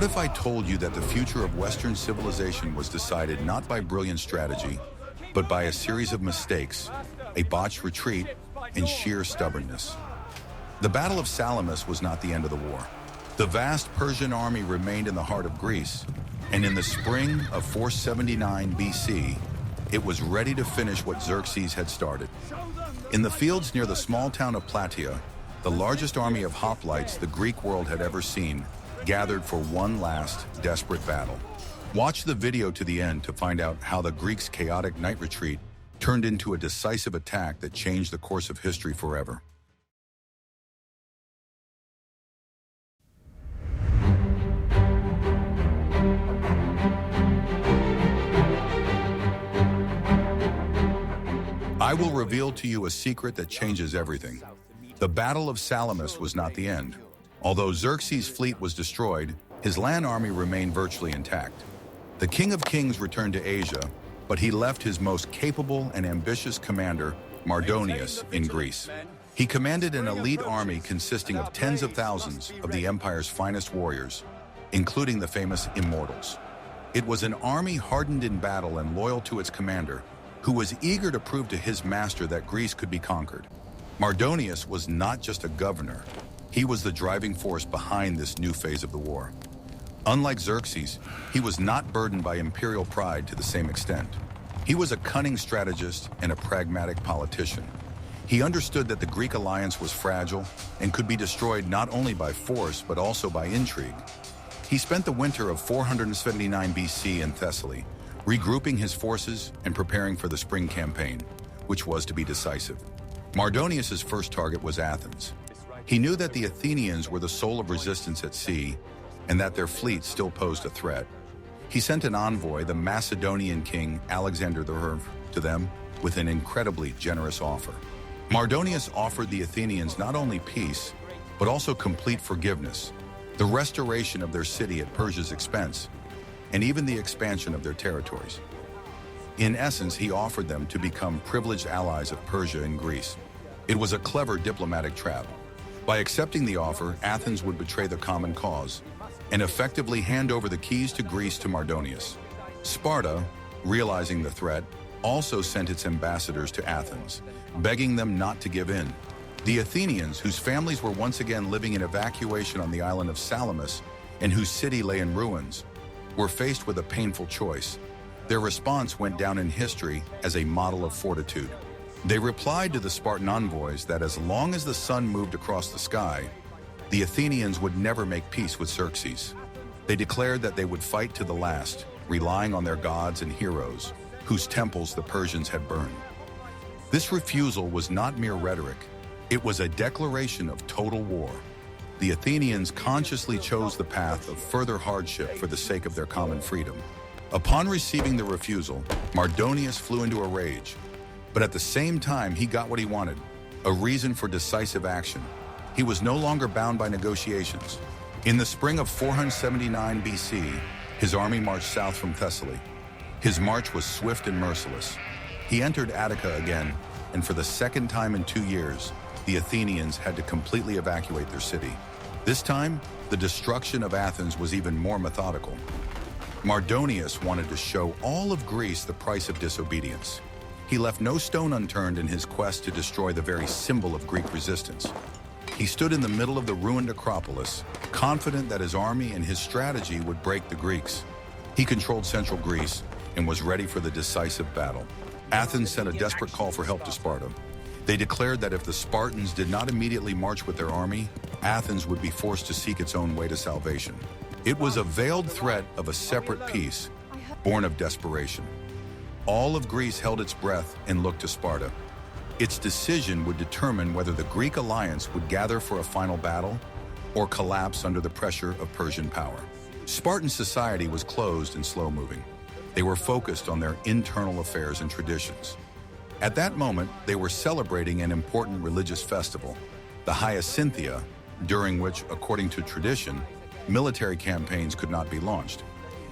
What if I told you that the future of Western civilization was decided not by brilliant strategy, but by a series of mistakes, a botched retreat, and sheer stubbornness? The Battle of Salamis was not the end of the war. The vast Persian army remained in the heart of Greece, and in the spring of 479 BC, it was ready to finish what Xerxes had started. In the fields near the small town of Plataea, the largest army of hoplites the Greek world had ever seen gathered for one last, desperate battle. Watch the video to the end to find out how the Greeks' chaotic night retreat turned into a decisive attack that changed the course of history forever. I will reveal to you a secret that changes everything. The Battle of Salamis was not the end. Although Xerxes' fleet was destroyed, his land army remained virtually intact. The King of Kings returned to Asia, but he left his most capable and ambitious commander, Mardonius, in Greece. He commanded an elite army consisting of tens of thousands of the empire's finest warriors, including the famous Immortals. It was an army hardened in battle and loyal to its commander, who was eager to prove to his master that Greece could be conquered. Mardonius was not just a governor. He was the driving force behind this new phase of the war. Unlike Xerxes, he was not burdened by imperial pride to the same extent. He was a cunning strategist and a pragmatic politician. He understood that the Greek alliance was fragile and could be destroyed not only by force but also by intrigue. He spent the winter of 479 BC in Thessaly, regrouping his forces and preparing for the spring campaign, which was to be decisive. Mardonius's first target was Athens. He knew that the Athenians were the soul of resistance at sea and that their fleet still posed a threat. He sent an envoy, the Macedonian king Alexander the to them with an incredibly generous offer. Mardonius offered the Athenians not only peace, but also complete forgiveness, the restoration of their city at Persia's expense, and even the expansion of their territories. In essence, he offered them to become privileged allies of Persia and Greece. It was a clever diplomatic trap. By accepting the offer, Athens would betray the common cause and effectively hand over the keys to Greece to Mardonius. Sparta, realizing the threat, also sent its ambassadors to Athens, begging them not to give in. The Athenians, whose families were once again living in evacuation on the island of Salamis and whose city lay in ruins, were faced with a painful choice. Their response went down in history as a model of fortitude. They replied to the Spartan envoys that as long as the sun moved across the sky, the Athenians would never make peace with Xerxes. They declared that they would fight to the last, relying on their gods and heroes, whose temples the Persians had burned. This refusal was not mere rhetoric. It was a declaration of total war. The Athenians consciously chose the path of further hardship for the sake of their common freedom. Upon receiving the refusal, Mardonius flew into a rage. But at the same time, he got what he wanted, a reason for decisive action. He was no longer bound by negotiations. In the spring of 479 BC, his army marched south from Thessaly. His march was swift and merciless. He entered Attica again, and for the second time in 2 years, the Athenians had to completely evacuate their city. This time, the destruction of Athens was even more methodical. Mardonius wanted to show all of Greece the price of disobedience. He left no stone unturned in his quest to destroy the very symbol of Greek resistance. He stood in the middle of the ruined Acropolis, confident that his army and his strategy would break the Greeks. He controlled central Greece and was ready for the decisive battle. Athens sent a desperate call for help to Sparta. They declared that if the Spartans did not immediately march with their army, Athens would be forced to seek its own way to salvation. It was a veiled threat of a separate peace, born of desperation. All of Greece held its breath and looked to Sparta. Its decision would determine whether the Greek alliance would gather for a final battle or collapse under the pressure of Persian power. Spartan society was closed and slow-moving. They were focused on their internal affairs and traditions. At that moment, they were celebrating an important religious festival, the Hyacinthia, during which, according to tradition, military campaigns could not be launched.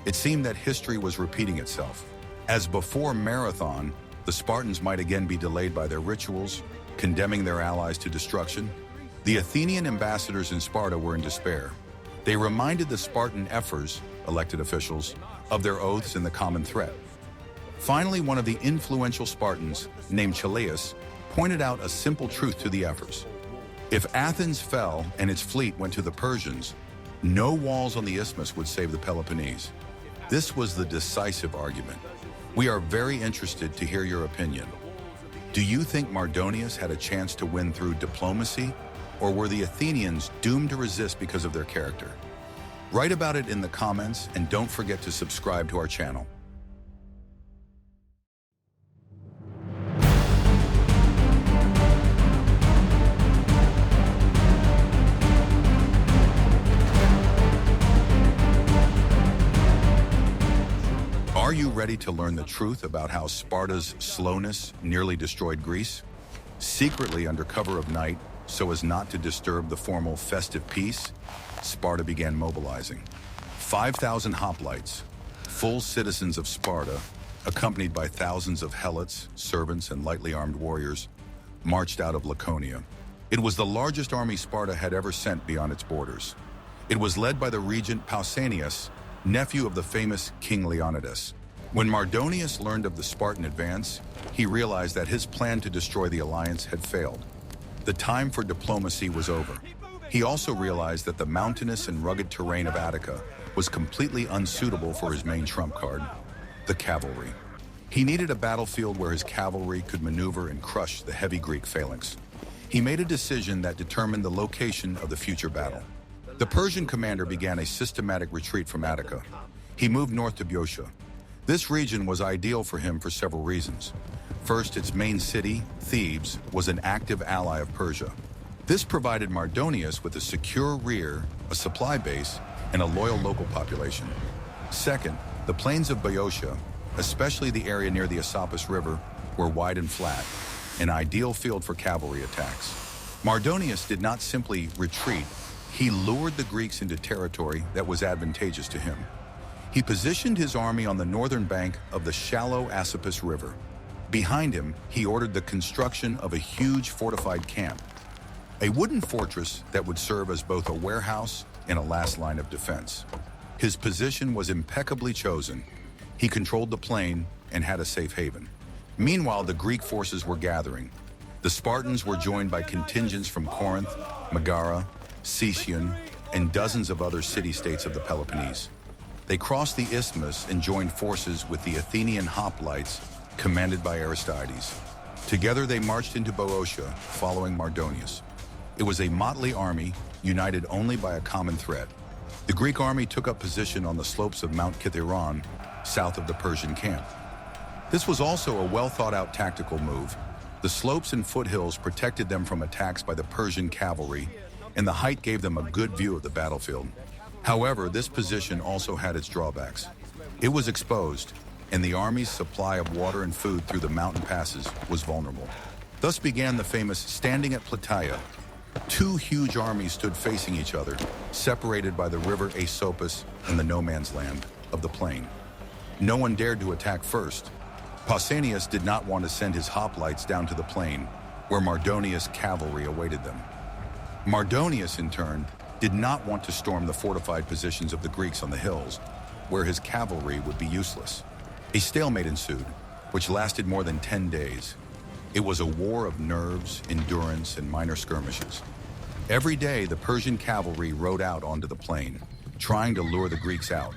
It seemed that history was repeating itself. As before Marathon, the Spartans might again be delayed by their rituals, condemning their allies to destruction. The Athenian ambassadors in Sparta were in despair. They reminded the Spartan ephors, elected officials, of their oaths and the common threat. Finally, one of the influential Spartans, named Chaleus, pointed out a simple truth to the ephors. If Athens fell and its fleet went to the Persians, no walls on the isthmus would save the Peloponnese. This was the decisive argument. We are very interested to hear your opinion. Do you think Mardonius had a chance to win through diplomacy, or were the Athenians doomed to resist because of their character? Write about it in the comments, and don't forget to subscribe to our channel. Are you ready to learn the truth about how Sparta's slowness nearly destroyed Greece? Secretly under cover of night, so as not to disturb the formal festive peace, Sparta began mobilizing. 5,000 hoplites, full citizens of Sparta, accompanied by thousands of helots, servants, and lightly armed warriors, marched out of Laconia. It was the largest army Sparta had ever sent beyond its borders. It was led by the regent Pausanias, nephew of the famous King Leonidas. When Mardonius learned of the Spartan advance, he realized that his plan to destroy the alliance had failed. The time for diplomacy was over. He also realized that the mountainous and rugged terrain of Attica was completely unsuitable for his main trump card, the cavalry. He needed a battlefield where his cavalry could maneuver and crush the heavy Greek phalanx. He made a decision that determined the location of the future battle. The Persian commander began a systematic retreat from Attica. He moved north to Boeotia. This region was ideal for him for several reasons. First, its main city, Thebes, was an active ally of Persia. This provided Mardonius with a secure rear, a supply base, and a loyal local population. Second, the plains of Boeotia, especially the area near the Asopus River, were wide and flat, an ideal field for cavalry attacks. Mardonius did not simply retreat, he lured the Greeks into territory that was advantageous to him. He positioned his army on the northern bank of the shallow Asopus River. Behind him, he ordered the construction of a huge fortified camp, a wooden fortress that would serve as both a warehouse and a last line of defense. His position was impeccably chosen. He controlled the plain and had a safe haven. Meanwhile, the Greek forces were gathering. The Spartans were joined by contingents from Corinth, Megara, Sicyon, and dozens of other city-states of the Peloponnese. They crossed the isthmus and joined forces with the Athenian hoplites, commanded by Aristides. Together they marched into Boeotia, following Mardonius. It was a motley army, united only by a common threat. The Greek army took up position on the slopes of Mount Kithaeron, south of the Persian camp. This was also a well-thought-out tactical move. The slopes and foothills protected them from attacks by the Persian cavalry, and the height gave them a good view of the battlefield. However, this position also had its drawbacks. It was exposed, and the army's supply of water and food through the mountain passes was vulnerable. Thus began the famous standing at Plataea. Two huge armies stood facing each other, separated by the river Asopus and the no-man's land of the plain. No one dared to attack first. Pausanias did not want to send his hoplites down to the plain, where Mardonius' cavalry awaited them. Mardonius, in turn, did not want to storm the fortified positions of the Greeks on the hills, where his cavalry would be useless. A stalemate ensued, which lasted more than 10 days. It was a war of nerves, endurance, and minor skirmishes. Every day, the Persian cavalry rode out onto the plain, trying to lure the Greeks out.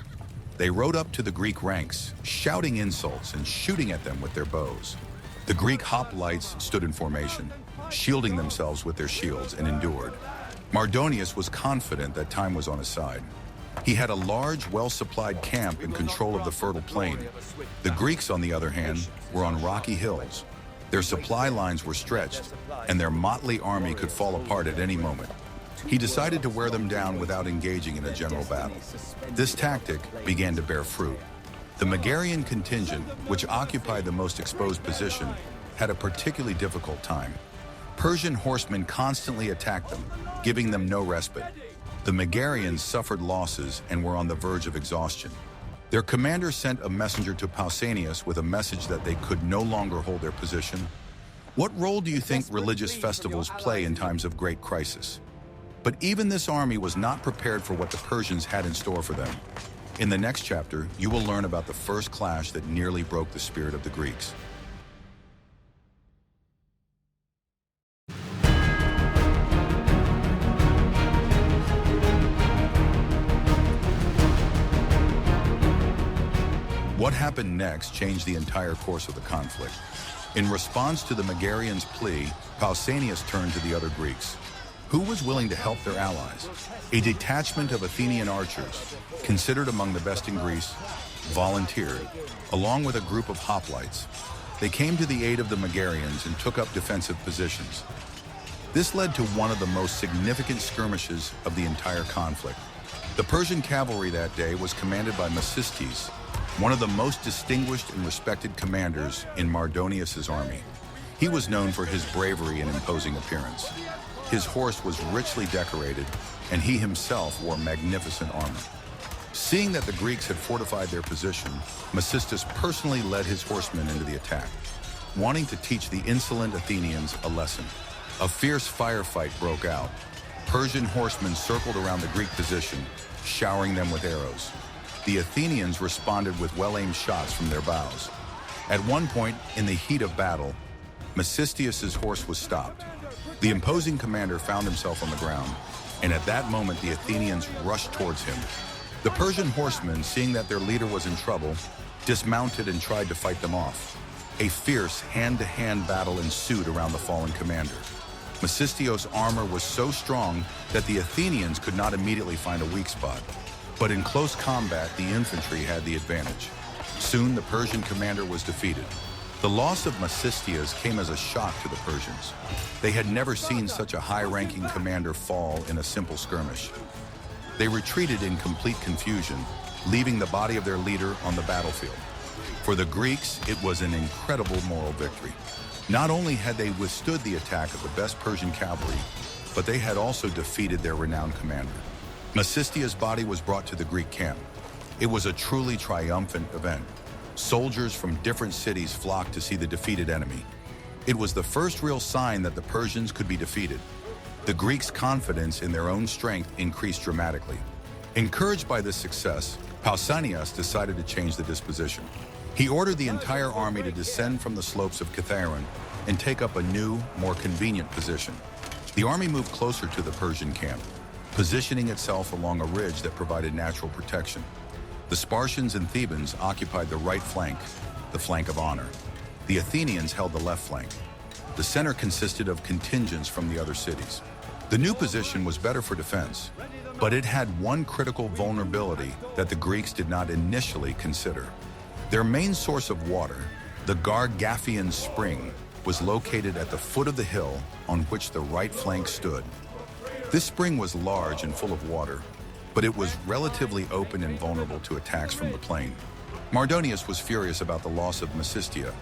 They rode up to the Greek ranks, shouting insults and shooting at them with their bows. The Greek hoplites stood in formation, shielding themselves with their shields, and endured. Mardonius was confident that time was on his side. He had a large, well-supplied camp in control of the fertile plain. The Greeks, on the other hand, were on rocky hills. Their supply lines were stretched, and their motley army could fall apart at any moment. He decided to wear them down without engaging in a general battle. This tactic began to bear fruit. The Megarian contingent, which occupied the most exposed position, had a particularly difficult time. Persian horsemen constantly attacked them, giving them no respite. The Megarians suffered losses and were on the verge of exhaustion. Their commander sent a messenger to Pausanias with a message that they could no longer hold their position. What role do you think religious festivals play in times of great crisis? But even this army was not prepared for what the Persians had in store for them. In the next chapter, you will learn about the first clash that nearly broke the spirit of the Greeks. What happened next changed the entire course of the conflict. In response to the Megarians' plea, Pausanias turned to the other Greeks. Who was willing to help their allies? A detachment of Athenian archers, considered among the best in Greece, volunteered, along with a group of hoplites. They came to the aid of the Megarians and took up defensive positions. This led to one of the most significant skirmishes of the entire conflict. The Persian cavalry that day was commanded by Masistius, one of the most distinguished and respected commanders in Mardonius's army. He was known for his bravery and imposing appearance. His horse was richly decorated, and he himself wore magnificent armor. Seeing that the Greeks had fortified their position, Masistius personally led his horsemen into the attack, wanting to teach the insolent Athenians a lesson. A fierce firefight broke out. Persian horsemen circled around the Greek position, showering them with arrows. The Athenians responded with well-aimed shots from their bows. At one point, in the heat of battle, Masistius's horse was stopped. The imposing commander found himself on the ground, and at that moment the Athenians rushed towards him. The Persian horsemen, seeing that their leader was in trouble, dismounted and tried to fight them off. A fierce hand-to-hand battle ensued around the fallen commander. Masistius' armor was so strong that the Athenians could not immediately find a weak spot. But in close combat, the infantry had the advantage. Soon, the Persian commander was defeated. The loss of Masistius came as a shock to the Persians. They had never seen such a high-ranking commander fall in a simple skirmish. They retreated in complete confusion, leaving the body of their leader on the battlefield. For the Greeks, it was an incredible moral victory. Not only had they withstood the attack of the best Persian cavalry, but they had also defeated their renowned commander. Masistius' body was brought to the Greek camp. It was a truly triumphant event. Soldiers from different cities flocked to see the defeated enemy. It was the first real sign that the Persians could be defeated. The Greeks' confidence in their own strength increased dramatically. Encouraged by this success, Pausanias decided to change the disposition. He ordered the entire army to descend from the slopes of Cathaeron and take up a new, more convenient position. The army moved closer to the Persian camp, positioning itself along a ridge that provided natural protection. The Spartans and Thebans occupied the right flank, the flank of honor. The Athenians held the left flank. The center consisted of contingents from the other cities. The new position was better for defense, but it had one critical vulnerability that the Greeks did not initially consider. Their main source of water, the Gargantuan spring, was located at the foot of the hill on which the right flank stood. This spring was large and full of water, but it was relatively open and vulnerable to attacks from the plain. Mardonius was furious about the loss of Masistius.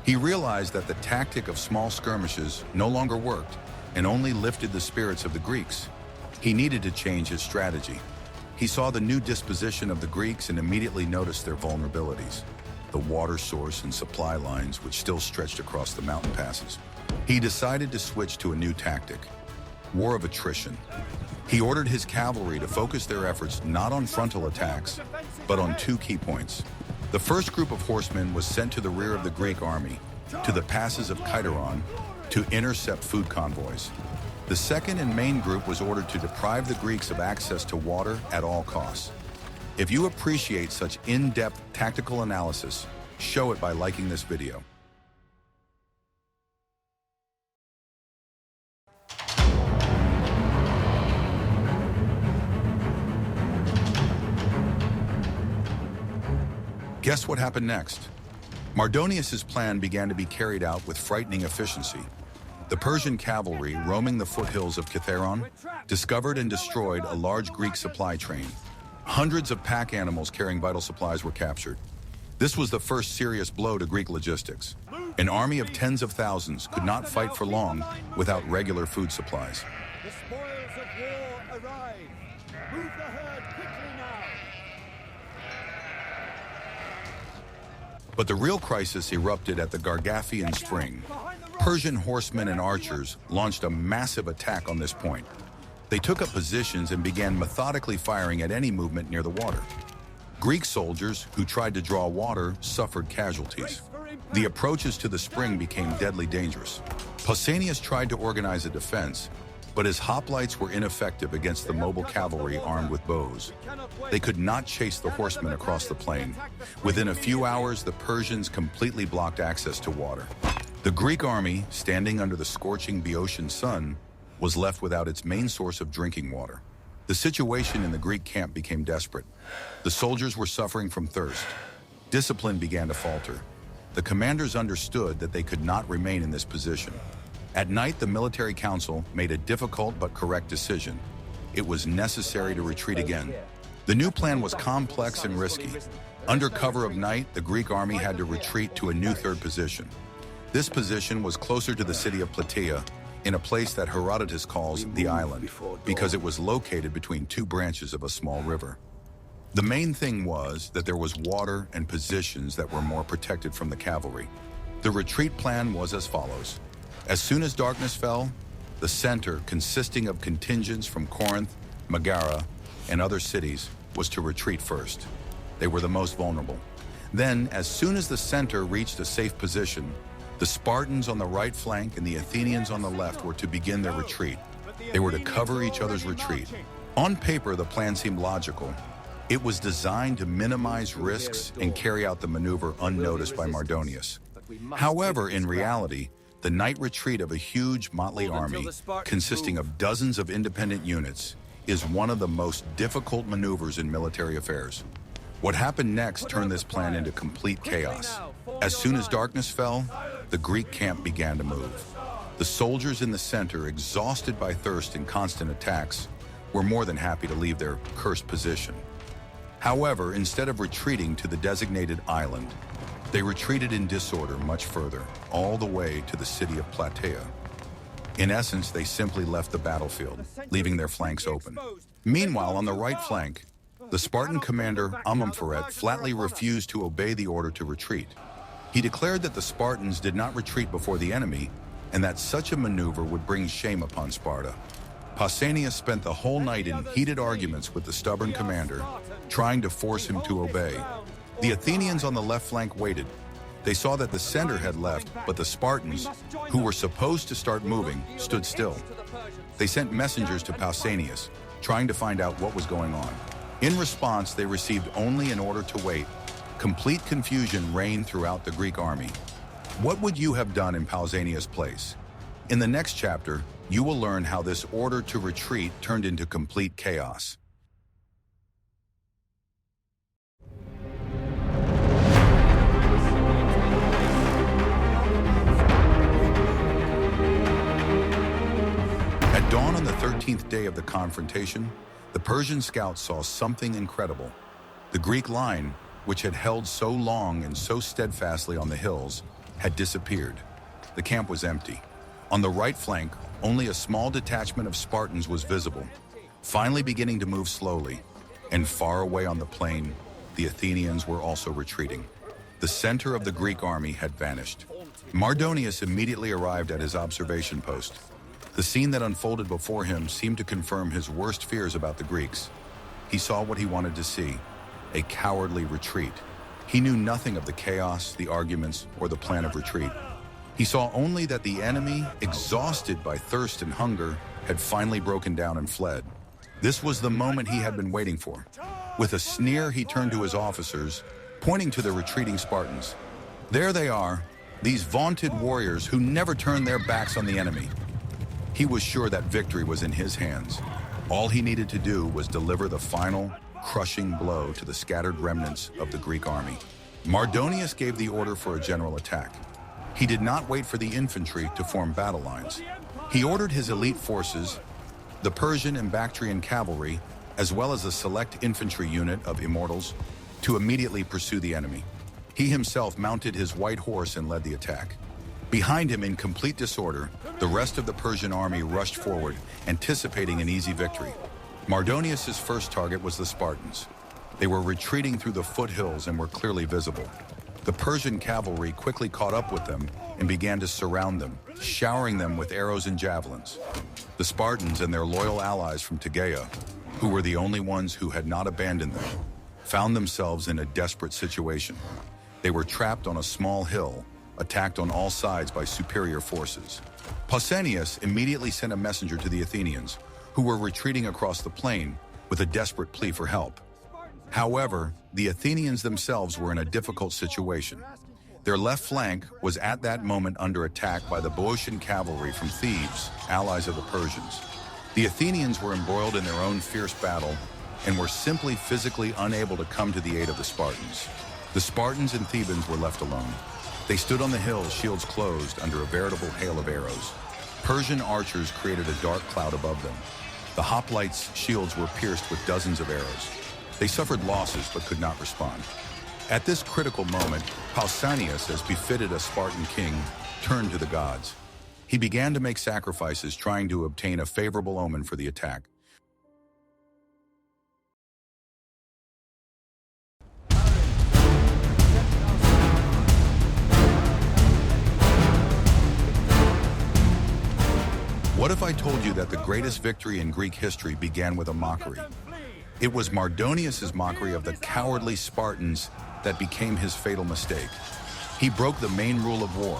He realized that the tactic of small skirmishes no longer worked and only lifted the spirits of the Greeks. He needed to change his strategy. He saw the new disposition of the Greeks and immediately noticed their vulnerabilities, the water source and supply lines which still stretched across the mountain passes. He decided to switch to a new tactic: war of attrition. He ordered his cavalry to focus their efforts not on frontal attacks, but on two key points. The first group of horsemen was sent to the rear of the Greek army, to the passes of Kyderon, to intercept food convoys. The second and main group was ordered to deprive the Greeks of access to water at all costs. If you appreciate such in-depth tactical analysis, show it by liking this video. Guess what happened next? Mardonius's plan began to be carried out with frightening efficiency. The Persian cavalry, roaming the foothills of Cathaeron, discovered and destroyed a large Greek supply train. Hundreds of pack animals carrying vital supplies were captured. This was the first serious blow to Greek logistics. An army of tens of thousands could not fight for long without regular food supplies. The spoils of war arrive. Move the herd quickly now. But the real crisis erupted at the Gargantuan spring. Persian horsemen and archers launched a massive attack on this point. They took up positions and began methodically firing at any movement near the water. Greek soldiers who tried to draw water suffered casualties. The approaches to the spring became deadly dangerous. Pausanias tried to organize a defense, but his hoplites were ineffective against the mobile cavalry armed with bows. They could not chase the horsemen across the plain. Within a few hours, the Persians completely blocked access to water. The Greek army, standing under the scorching Boeotian sun, was left without its main source of drinking water. The situation in the Greek camp became desperate. The soldiers were suffering from thirst. Discipline began to falter. The commanders understood that they could not remain in this position. At night, the military council made a difficult but correct decision. It was necessary to retreat again. The new plan was complex and risky. Under cover of night, the Greek army had to retreat to a new third position. This position was closer to the city of Plataea, in a place that Herodotus calls the island, because it was located between two branches of a small river. The main thing was that there was water and positions that were more protected from the cavalry. The retreat plan was as follows. As soon as darkness fell, the center, consisting of contingents from Corinth, Megara, and other cities, was to retreat first. They were the most vulnerable. Then, as soon as the center reached a safe position, the Spartans on the right flank and the Athenians on the left were to begin their retreat. They were to cover each other's retreat. On paper, the plan seemed logical. It was designed to minimize risks and carry out the maneuver unnoticed by Mardonius. However, in reality, the night retreat of a huge motley army, consisting of dozens of independent units, is one of the most difficult maneuvers in military affairs. What happened next turned this plan into complete chaos. As soon as darkness fell, the Greek camp began to move. The soldiers in the center, exhausted by thirst and constant attacks, were more than happy to leave their cursed position. However, instead of retreating to the designated island, they retreated in disorder much further, all the way to the city of Plataea. In essence, they simply left the battlefield, leaving their flanks open. Meanwhile, on the right flank, the Spartan commander Amphiaraet flatly refused to obey the order to retreat. He declared that the Spartans did not retreat before the enemy, and that such a maneuver would bring shame upon Sparta. Pausanias spent the whole night in heated arguments with the stubborn commander, trying to force him to obey. The Athenians on the left flank waited. They saw that the center had left, but the Spartans, who were supposed to start moving, stood still. They sent messengers to Pausanias, trying to find out what was going on. In response, they received only an order to wait. Complete confusion reigned throughout the Greek army. What would you have done in Pausanias' place? In the next chapter, you will learn how this order to retreat turned into complete chaos. At dawn on the 13th day of the confrontation, the Persian scouts saw something incredible. The Greek line, which had held so long and so steadfastly on the hills, had disappeared. The camp was empty. On the right flank, only a small detachment of Spartans was visible, finally beginning to move slowly. And far away on the plain, the Athenians were also retreating. The center of the Greek army had vanished. Mardonius immediately arrived at his observation post. The scene that unfolded before him seemed to confirm his worst fears about the Greeks. He saw what he wanted to see, a cowardly retreat. He knew nothing of the chaos, the arguments, or the plan of retreat. He saw only that the enemy, exhausted by thirst and hunger, had finally broken down and fled. This was the moment he had been waiting for. With a sneer, he turned to his officers, pointing to the retreating Spartans. There they are, these vaunted warriors who never turned their backs on the enemy. He was sure that victory was in his hands. All he needed to do was deliver the final, crushing blow to the scattered remnants of the Greek army. Mardonius gave the order for a general attack. He did not wait for the infantry to form battle lines. He ordered his elite forces, the Persian and Bactrian cavalry, as well as a select infantry unit of immortals, to immediately pursue the enemy. He himself mounted his white horse and led the attack. Behind him, in complete disorder, the rest of the Persian army rushed forward, anticipating an easy victory. Mardonius' first target was the Spartans. They were retreating through the foothills and were clearly visible. The Persian cavalry quickly caught up with them and began to surround them, showering them with arrows and javelins. The The Spartans and their loyal allies from Plataea, who were the only ones who had not abandoned them, found themselves in a desperate situation. They were trapped on a small hill, attacked on all sides by superior forces. Pausanias immediately sent a messenger to the Athenians, who were retreating across the plain with a desperate plea for help. However, the Athenians themselves were in a difficult situation. Their left flank was at that moment under attack by the Boeotian cavalry from Thebes, allies of the Persians. The Athenians were embroiled in their own fierce battle and were simply physically unable to come to the aid of the Spartans. The Spartans and Thebans were left alone. They stood on the hill, shields closed, under a veritable hail of arrows. Persian archers created a dark cloud above them. The hoplites' shields were pierced with dozens of arrows. They suffered losses but could not respond. At this critical moment, Pausanias, as befitted a Spartan king, turned to the gods. He began to make sacrifices, trying to obtain a favorable omen for the attack. What if I told you that the greatest victory in Greek history began with a mockery? It was Mardonius' mockery of the cowardly Spartans that became his fatal mistake. He broke the main rule of war,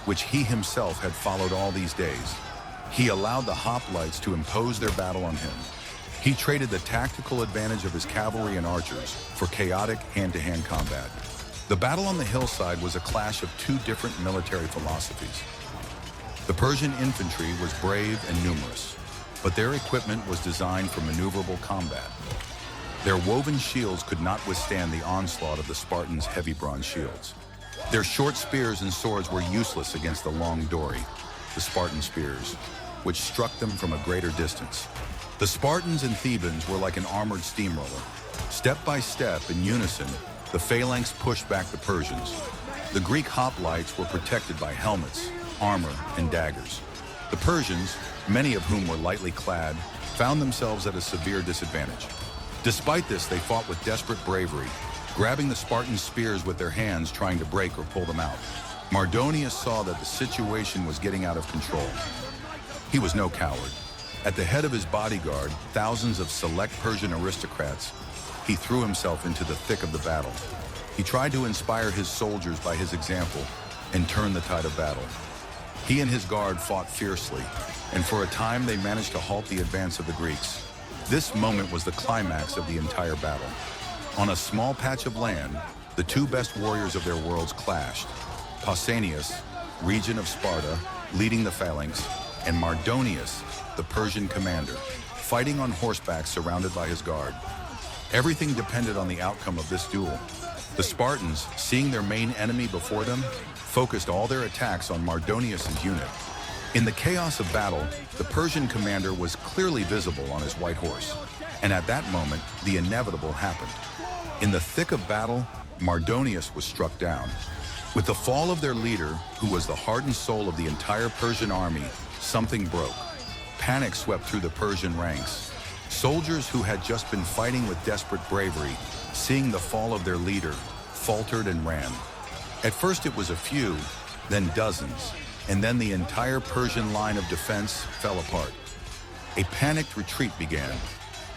which he himself had followed all these days. He allowed the hoplites to impose their battle on him. He traded the tactical advantage of his cavalry and archers for chaotic hand-to-hand combat. The battle on the hillside was a clash of two different military philosophies. The Persian infantry was brave and numerous, but their equipment was designed for maneuverable combat. Their woven shields could not withstand the onslaught of the Spartans' heavy bronze shields. Their short spears and swords were useless against the long dory, the Spartan spears, which struck them from a greater distance. The Spartans and Thebans were like an armored steamroller. Step by step, in unison, the phalanx pushed back the Persians. The Greek hoplites were protected by helmets, armor, and daggers. The Persians, many of whom were lightly clad, found themselves at a severe disadvantage. Despite this, they fought with desperate bravery, grabbing the Spartan spears with their hands, trying to break or pull them out. Mardonius saw that the situation was getting out of control. He was no coward. At the head of his bodyguard, thousands of select Persian aristocrats, he threw himself into the thick of the battle. He tried to inspire his soldiers by his example and turn the tide of battle. He and his guard fought fiercely, and for a time they managed to halt the advance of the Greeks. This moment was the climax of the entire battle. On a small patch of land, the two best warriors of their worlds clashed. Pausanias, regent of Sparta, leading the phalanx, and Mardonius, the Persian commander, fighting on horseback surrounded by his guard. Everything depended on the outcome of this duel. The Spartans, seeing their main enemy before them, focused all their attacks on Mardonius' unit. In the chaos of battle, the Persian commander was clearly visible on his white horse, and at that moment, the inevitable happened. In the thick of battle, Mardonius was struck down. With the fall of their leader, who was the heart and soul of the entire Persian army, something broke. Panic swept through the Persian ranks. Soldiers who had just been fighting with desperate bravery, seeing the fall of their leader, faltered and ran. At first it was a few, then dozens, and then the entire Persian line of defense fell apart. A panicked retreat began.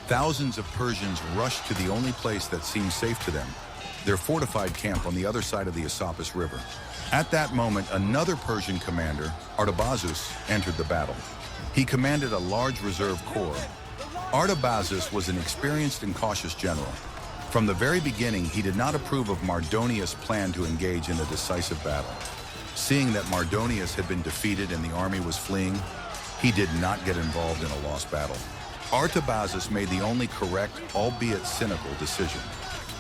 Thousands of Persians rushed to the only place that seemed safe to them, their fortified camp on the other side of the Asopus River. At that moment, another Persian commander, Artabazus, entered the battle. He commanded a large reserve corps. Artabazus was an experienced and cautious general. From the very beginning, he did not approve of Mardonius' plan to engage in a decisive battle. Seeing that Mardonius had been defeated and the army was fleeing, he did not get involved in a lost battle. Artabazus made the only correct, albeit cynical, decision.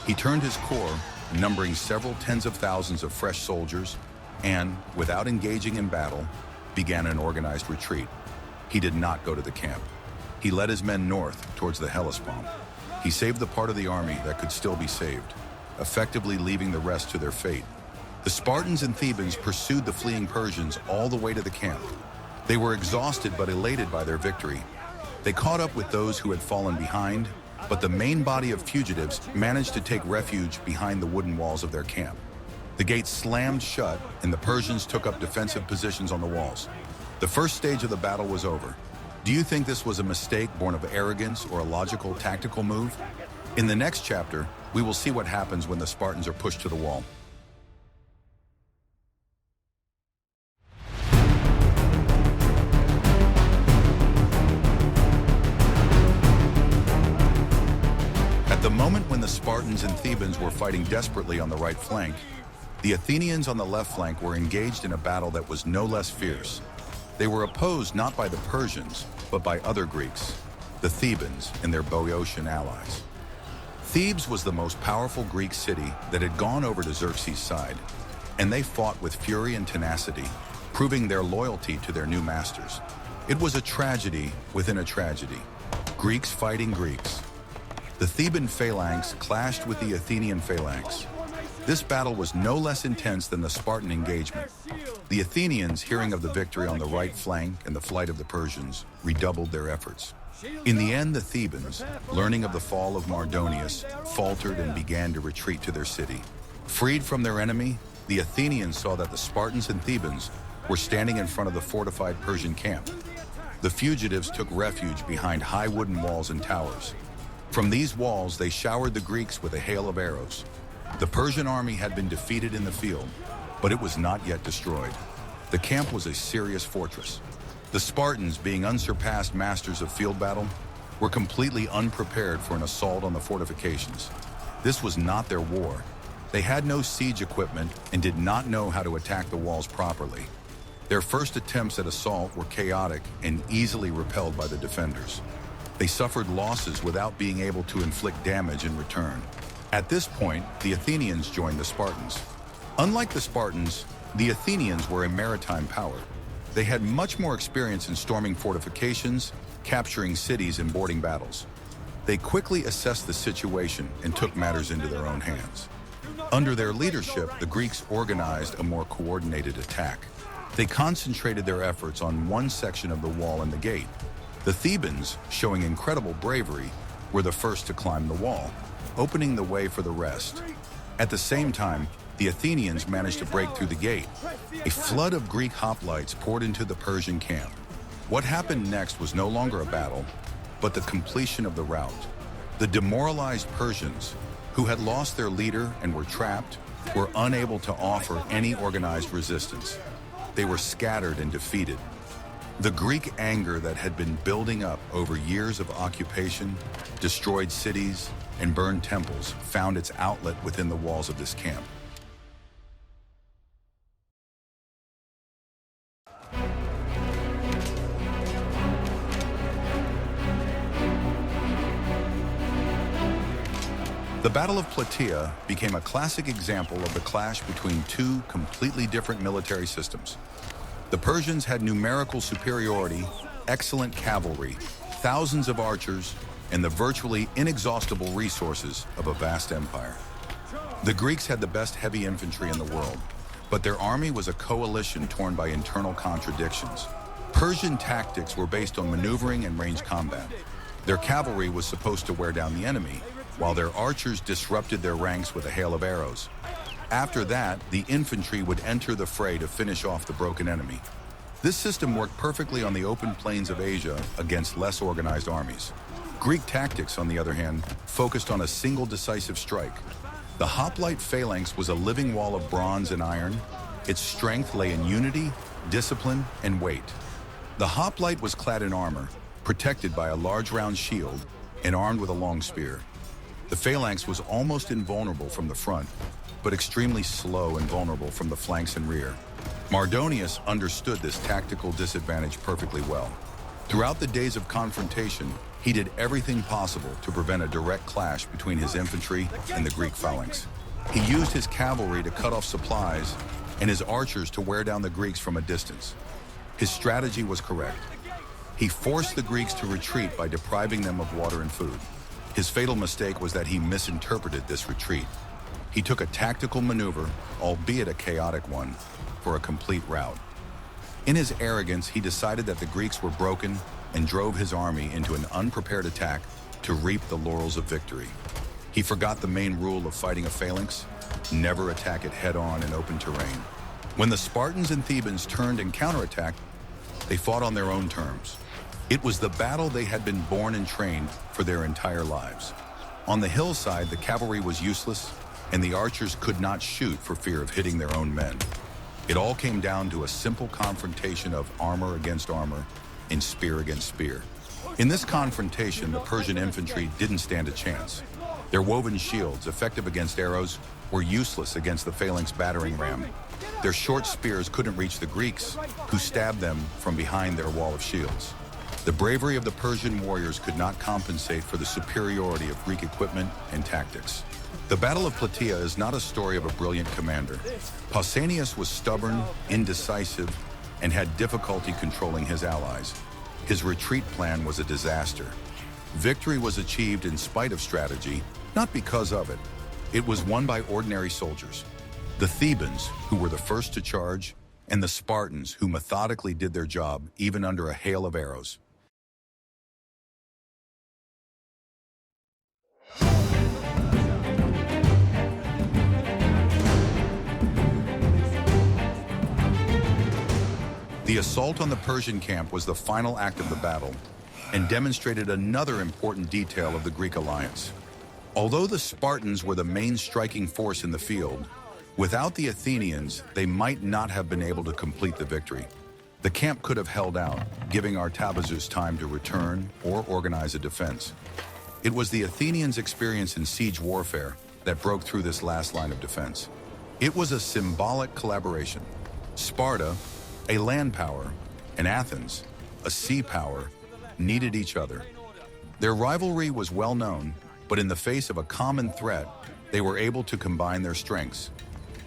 He turned his corps, numbering several tens of thousands of fresh soldiers, and, without engaging in battle, began an organized retreat. He did not go to the camp. He led his men north towards the Hellespont. He saved the part of the army that could still be saved, effectively leaving the rest to their fate. The Spartans and Thebans pursued the fleeing Persians all the way to the camp. They were exhausted but elated by their victory. They caught up with those who had fallen behind, but the main body of fugitives managed to take refuge behind the wooden walls of their camp. The gates slammed shut, and the Persians took up defensive positions on the walls. The first stage of the battle was over. Do you think this was a mistake born of arrogance or a logical tactical move? In the next chapter, we will see what happens when the Spartans are pushed to the wall. At the moment when the Spartans and Thebans were fighting desperately on the right flank, the Athenians on the left flank were engaged in a battle that was no less fierce. They were opposed not by the Persians, but by other Greeks, the Thebans and their Boeotian allies. Thebes was the most powerful Greek city that had gone over to Xerxes' side, and they fought with fury and tenacity, proving their loyalty to their new masters. It was a tragedy within a tragedy. Greeks fighting Greeks. The Theban phalanx clashed with the Athenian phalanx. This battle was no less intense than the Spartan engagement. The Athenians, hearing of the victory on the right flank and the flight of the Persians, redoubled their efforts. In the end, the Thebans, learning of the fall of Mardonius, faltered and began to retreat to their city. Freed from their enemy, the Athenians saw that the Spartans and Thebans were standing in front of the fortified Persian camp. The fugitives took refuge behind high wooden walls and towers. From these walls, they showered the Greeks with a hail of arrows. The Persian army had been defeated in the field, but it was not yet destroyed. The camp was a serious fortress. The Spartans, being unsurpassed masters of field battle, were completely unprepared for an assault on the fortifications. This was not their war. They had no siege equipment and did not know how to attack the walls properly. Their first attempts at assault were chaotic and easily repelled by the defenders. They suffered losses without being able to inflict damage in return. At this point, the Athenians joined the Spartans. Unlike the Spartans, the Athenians were a maritime power. They had much more experience in storming fortifications, capturing cities, and boarding battles. They quickly assessed the situation and took matters into their own hands. Under their leadership, the Greeks organized a more coordinated attack. They concentrated their efforts on one section of the wall and the gate. The Thebans, showing incredible bravery, were the first to climb the wall, opening the way for the rest. At the same time, the Athenians managed to break through the gate. A flood of Greek hoplites poured into the Persian camp. What happened next was no longer a battle, but the completion of the rout. The demoralized Persians, who had lost their leader and were trapped, were unable to offer any organized resistance. They were scattered and defeated. The Greek anger that had been building up over years of occupation, destroyed cities, and burned temples found its outlet within the walls of this camp. The Battle of Plataea became a classic example of the clash between two completely different military systems. The Persians had numerical superiority, excellent cavalry, thousands of archers, and the virtually inexhaustible resources of a vast empire. The Greeks had the best heavy infantry in the world, but their army was a coalition torn by internal contradictions. Persian tactics were based on maneuvering and range combat. Their cavalry was supposed to wear down the enemy, while their archers disrupted their ranks with a hail of arrows. After that, the infantry would enter the fray to finish off the broken enemy. This system worked perfectly on the open plains of Asia against less organized armies. Greek tactics, on the other hand, focused on a single decisive strike. The hoplite phalanx was a living wall of bronze and iron. Its strength lay in unity, discipline, and weight. The hoplite was clad in armor, protected by a large round shield, and armed with a long spear. The phalanx was almost invulnerable from the front, but extremely slow and vulnerable from the flanks and rear. Mardonius understood this tactical disadvantage perfectly well. Throughout the days of confrontation, he did everything possible to prevent a direct clash between his infantry and the Greek phalanx. He used his cavalry to cut off supplies and his archers to wear down the Greeks from a distance. His strategy was correct. He forced the Greeks to retreat by depriving them of water and food. His fatal mistake was that he misinterpreted this retreat. He took a tactical maneuver, albeit a chaotic one, for a complete rout. In his arrogance, he decided that the Greeks were broken and drove his army into an unprepared attack to reap the laurels of victory. He forgot the main rule of fighting a phalanx: never attack it head-on in open terrain. When the Spartans and Thebans turned and counterattacked, they fought on their own terms. It was the battle they had been born and trained for their entire lives. On the hillside, the cavalry was useless, and the archers could not shoot for fear of hitting their own men. It all came down to a simple confrontation of armor against armor and spear against spear. In this confrontation, the Persian infantry didn't stand a chance. Their woven shields, effective against arrows, were useless against the phalanx battering ram. Their short spears couldn't reach the Greeks, who stabbed them from behind their wall of shields. The bravery of the Persian warriors could not compensate for the superiority of Greek equipment and tactics. The Battle of Plataea is not a story of a brilliant commander. Pausanias was stubborn, indecisive, and had difficulty controlling his allies. His retreat plan was a disaster. Victory was achieved in spite of strategy, not because of it. It was won by ordinary soldiers. The Thebans, who were the first to charge, and the Spartans, who methodically did their job even under a hail of arrows. The assault on the Persian camp was the final act of the battle and demonstrated another important detail of the Greek alliance. Although the Spartans were the main striking force in the field, without the Athenians, they might not have been able to complete the victory. The camp could have held out, giving Artabazus time to return or organize a defense. It was the Athenians' experience in siege warfare that broke through this last line of defense. It was a symbolic collaboration. Sparta, a land power, and Athens, a sea power, needed each other. Their rivalry was well known, but in the face of a common threat, they were able to combine their strengths.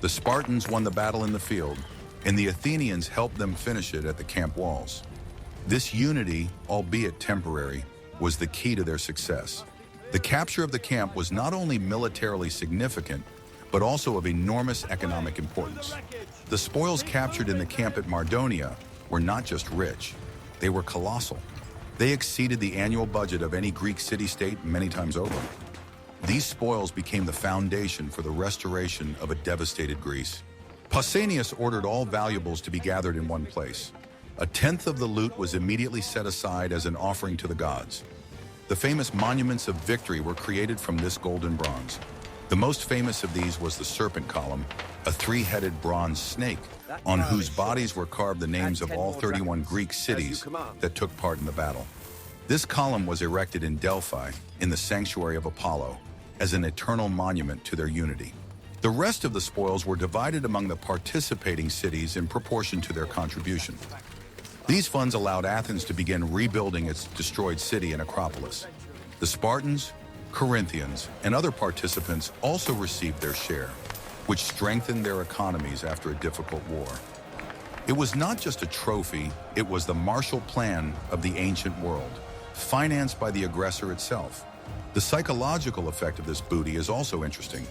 The Spartans won the battle in the field, and the Athenians helped them finish it at the camp walls. This unity, albeit temporary, was the key to their success. The capture of the camp was not only militarily significant, but also of enormous economic importance. The spoils captured in the camp at Mardonius were not just rich, they were colossal. They exceeded the annual budget of any Greek city-state many times over. These spoils became the foundation for the restoration of a devastated Greece. Pausanias ordered all valuables to be gathered in one place. A tenth of the loot was immediately set aside as an offering to the gods. The famous monuments of victory were created from this gold and bronze. The most famous of these was the serpent column, a three-headed bronze snake on whose bodies were carved the names of all 31 Greek cities that took part in the battle. This column was erected in Delphi, in the sanctuary of Apollo, as an eternal monument to their unity. The rest of the spoils were divided among the participating cities in proportion to their contribution. These funds allowed Athens to begin rebuilding its destroyed city and Acropolis. The Spartans, Corinthians, and other participants also received their share, which strengthened their economies after a difficult war. It was not just a trophy, it was the Marshall Plan of the ancient world, financed by the aggressor itself. The psychological effect of this booty is also interesting.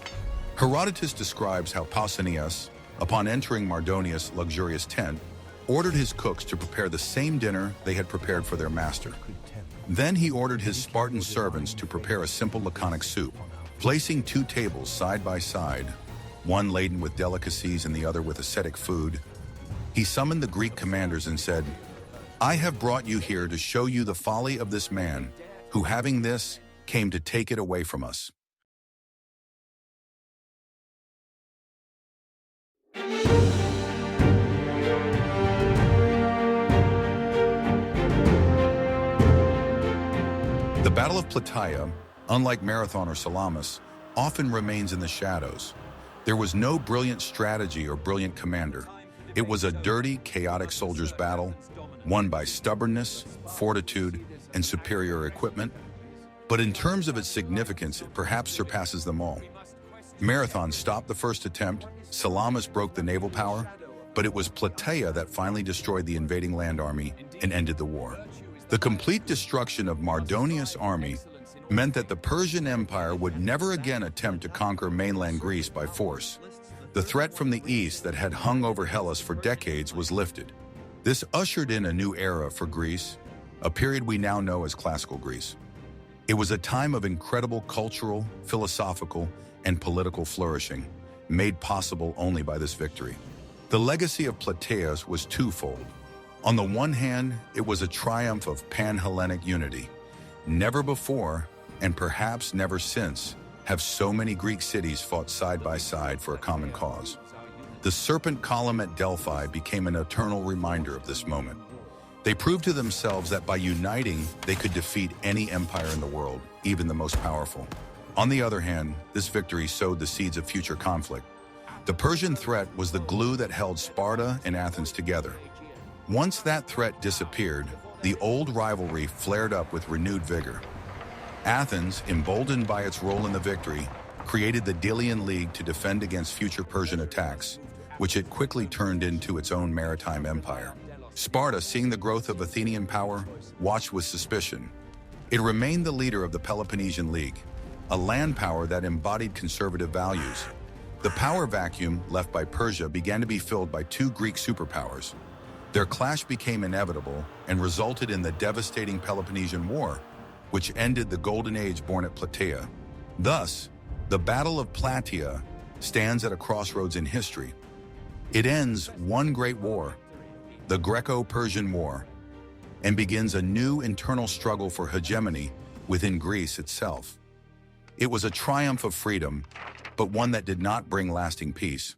Herodotus describes how Pausanias, upon entering Mardonius' luxurious tent, ordered his cooks to prepare the same dinner they had prepared for their master. Then he ordered his Spartan servants to prepare a simple laconic soup, placing two tables side by side, one laden with delicacies and the other with ascetic food. He summoned the Greek commanders and said, "I have brought you here to show you the folly of this man, who having this, came to take it away from us." The Battle of Plataea, unlike Marathon or Salamis, often remains in the shadows. There was no brilliant strategy or brilliant commander. It was a dirty, chaotic soldiers' battle, won by stubbornness, fortitude, and superior equipment. But in terms of its significance, it perhaps surpasses them all. Marathon stopped the first attempt, Salamis broke the naval power, but it was Plataea that finally destroyed the invading land army and ended the war. The complete destruction of Mardonius' army meant that the Persian Empire would never again attempt to conquer mainland Greece by force. The threat from the east that had hung over Hellas for decades was lifted. This ushered in a new era for Greece, a period we now know as Classical Greece. It was a time of incredible cultural, philosophical, and political flourishing, made possible only by this victory. The legacy of Plataea was twofold. On the one hand, it was a triumph of pan-Hellenic unity. Never before, and perhaps never since, have so many Greek cities fought side by side for a common cause. The serpent column at Delphi became an eternal reminder of this moment. They proved to themselves that by uniting, they could defeat any empire in the world, even the most powerful. On the other hand, this victory sowed the seeds of future conflict. The Persian threat was the glue that held Sparta and Athens together. Once that threat disappeared, the old rivalry flared up with renewed vigor. Athens, emboldened by its role in the victory, created the Delian League to defend against future Persian attacks, which it quickly turned into its own maritime empire. Sparta, seeing the growth of Athenian power, watched with suspicion. It remained the leader of the Peloponnesian League, a land power that embodied conservative values. The power vacuum left by Persia began to be filled by two Greek superpowers. Their clash became inevitable and resulted in the devastating Peloponnesian War, which ended the Golden Age born at Plataea. Thus, the Battle of Plataea stands at a crossroads in history. It ends one great war, the Greco-Persian War, and begins a new internal struggle for hegemony within Greece itself. It was a triumph of freedom, but one that did not bring lasting peace.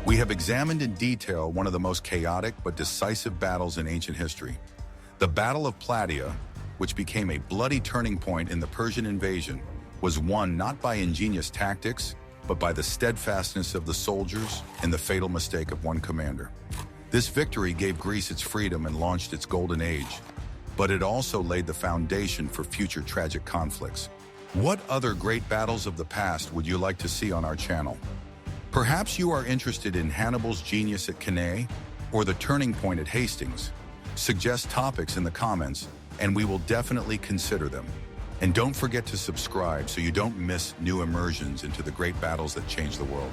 We have examined in detail one of the most chaotic but decisive battles in ancient history. The Battle of Plataea, which became a bloody turning point in the Persian invasion, was won not by ingenious tactics, but by the steadfastness of the soldiers and the fatal mistake of one commander. This victory gave Greece its freedom and launched its golden age, but it also laid the foundation for future tragic conflicts. What other great battles of the past would you like to see on our channel? Perhaps you are interested in Hannibal's genius at Cannae or the turning point at Hastings. Suggest topics in the comments, and we will definitely consider them. And don't forget to subscribe so you don't miss new immersions into the great battles that change the world.